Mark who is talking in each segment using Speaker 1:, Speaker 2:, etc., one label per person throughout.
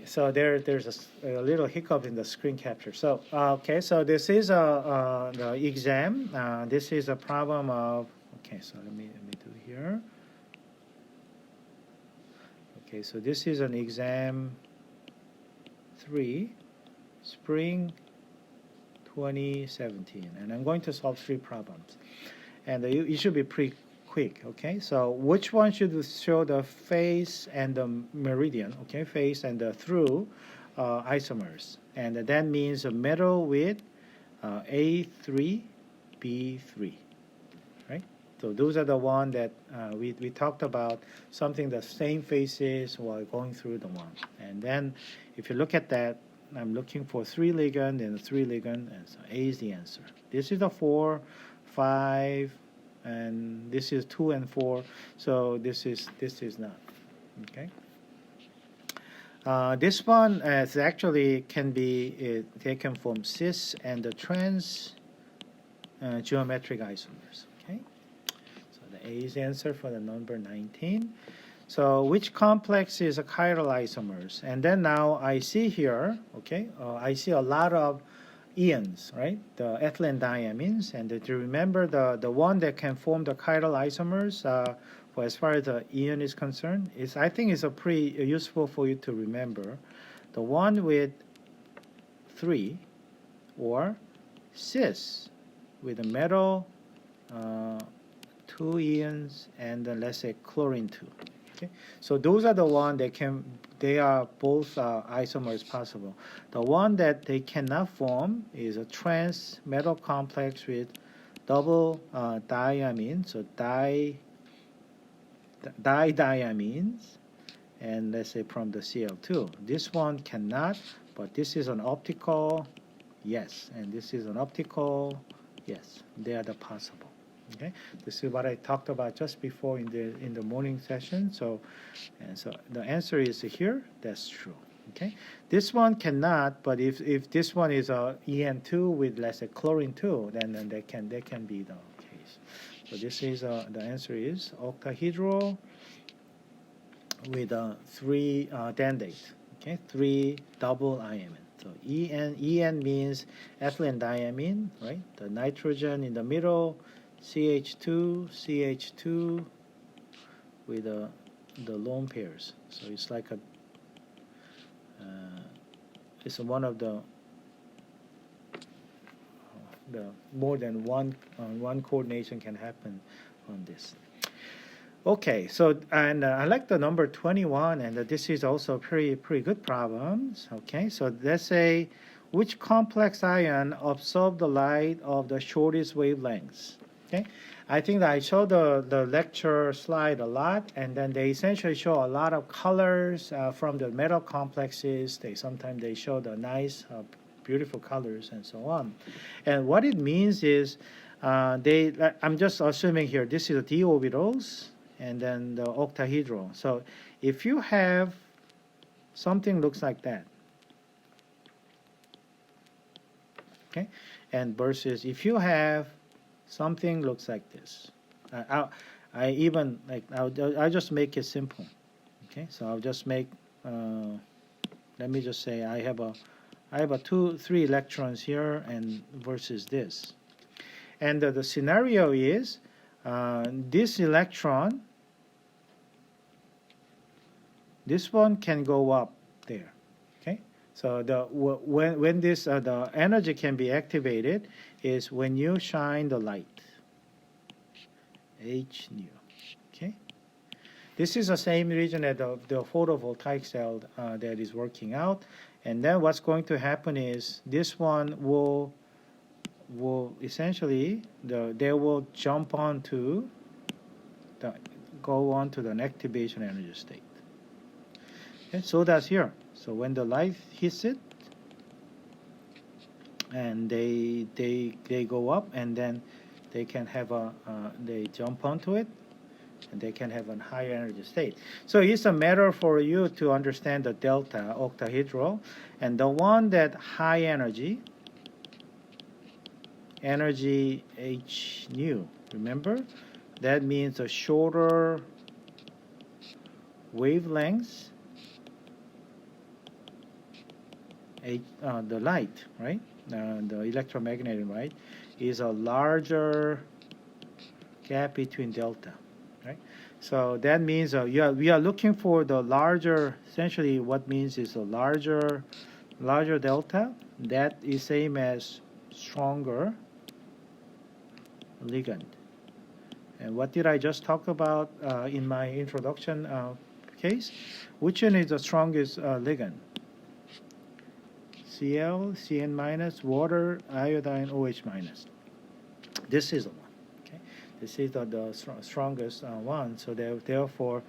Speaker 1: So there's a little hiccup in the screen capture. So okay, so this is the exam. This is a problem of, okay. So let me do here. Okay, so this is an exam 3, spring 2017, and I'm going to solve 3 problems, and it should be pretty quick. Okay, so which one should show the phase and the meridian? Okay, phase and the through isomers, and that means a metal with A3, B3, right? So those are the one that we talked about, something the same phases while going through the one. And then if you look at that, I'm looking for 3 ligand and 3 ligand, and so A is the answer. This is the 4, 5, and this is 2 and 4. So this is not. Okay. This one is actually can be taken from cis and the trans geometric isomers. Okay. So the A is the answer for the number 19. So which complex is a chiral isomers? And then now I see here, okay, I see a lot of ions, right? The ethylene diamines, and to remember the one that can form the chiral isomers, for as far as the ion is concerned, is I think is a pretty useful for you to remember. The one with 3, or cis with a metal 2 ions, and then let's say chlorine 2. Okay, so those are the one that can, they are both isomers possible. The one that they cannot form is a trans metal complex with double diamine, so diamines, and let's say from the Cl2. This one cannot, but this is an optical, yes, and this is an optical, yes. They are the possible. Okay, this is what I talked about just before in the morning session. So the answer is here. That's true. Okay, this one cannot, but if this one is a En2 with, let's say, chlorine 2, then they can be the case. So this is the answer is octahedral with 3 dandate. Okay, 3 double imine. So En means ethylene diamine, right? The nitrogen in the middle. CH2 with the lone pairs. So it's like it's one of the more than one coordination can happen on this. Okay, so and I like the number 21, and this is also pretty good problems. Okay, so let's say which complex ion absorb the light of the shortest wavelengths. Okay, I think that I showed the lecture slide a lot, and then they essentially show a lot of colors from the metal complexes. Sometimes they show the nice, beautiful colors and so on. And what it means is I'm just assuming here this is the d orbitals and then the octahedral. So if you have something looks like that, okay, and versus if you have something looks like this. I even like I'll just make it simple. Okay, so I'll just make. Let me just say I have a 3 electrons here and versus this, and the scenario is this electron. This one can go up there. Okay, so when this the energy can be activated is when you shine the light, H nu. Okay, this is the same region that the photovoltaic cell that is working out, and then what's going to happen is this one will essentially they will jump onto go on to the activation energy state. Okay, so that's here. So when the light hits it, and they go up, and then they can have they jump onto it, and they can have a higher energy state. So it's a matter for you to understand the delta octahedral, and the one that high energy H nu. Remember, that means a shorter wavelengths the light, right? The electromagnetic light is a larger gap between delta, right? So that means we are looking for the larger. Essentially, what means is a larger delta. That is same as stronger ligand. And what did I just talk about in my introduction case? Which one is the strongest ligand? Cl, Cn minus, water, iodine, OH minus. This is the one. Okay, this is the strongest one. So therefore,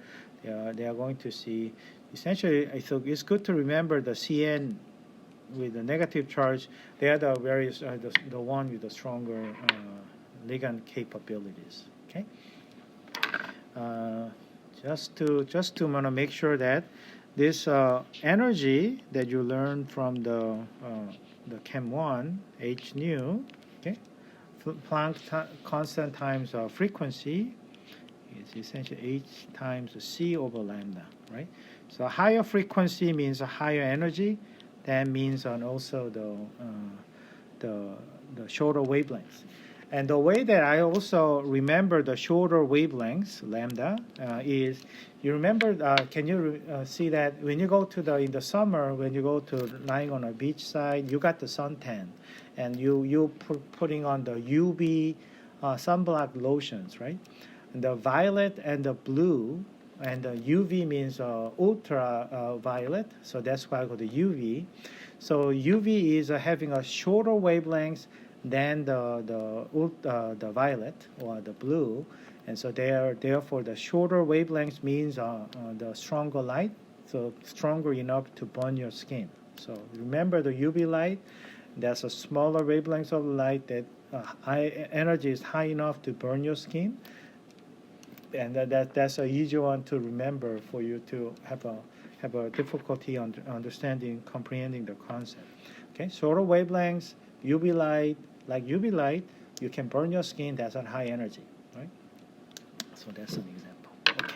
Speaker 1: they are going to see. Essentially, I think it's good to remember the Cn with the negative charge. They are the various the one with the stronger ligand capabilities. Okay. Just to want to make sure that this energy that you learn from the Chem 1 h nu, okay, Planck constant times frequency is essentially h times c over lambda, right? So higher frequency means a higher energy. That means also the shorter wavelengths. And the way that I also remember the shorter wavelengths, lambda, is, you remember, can you see that when you go to in the summer, when you go to lying on a beach side, you got the suntan, and you putting on the UV sunblock lotions, right? And the violet and the blue, and the UV means ultraviolet, so that's why I call the UV. So UV is having a shorter wavelengths than the violet or the blue, and so therefore the shorter wavelengths means the stronger light, so stronger enough to burn your skin. So remember the UV light, that's a smaller wavelengths of light that high energy is high enough to burn your skin, and that's an easy one to remember for you to have a difficulty understanding, comprehending the concept. Okay, shorter wavelengths, UV light. Like UV light, you can burn your skin. That's at high energy, right? So that's an example. Okay.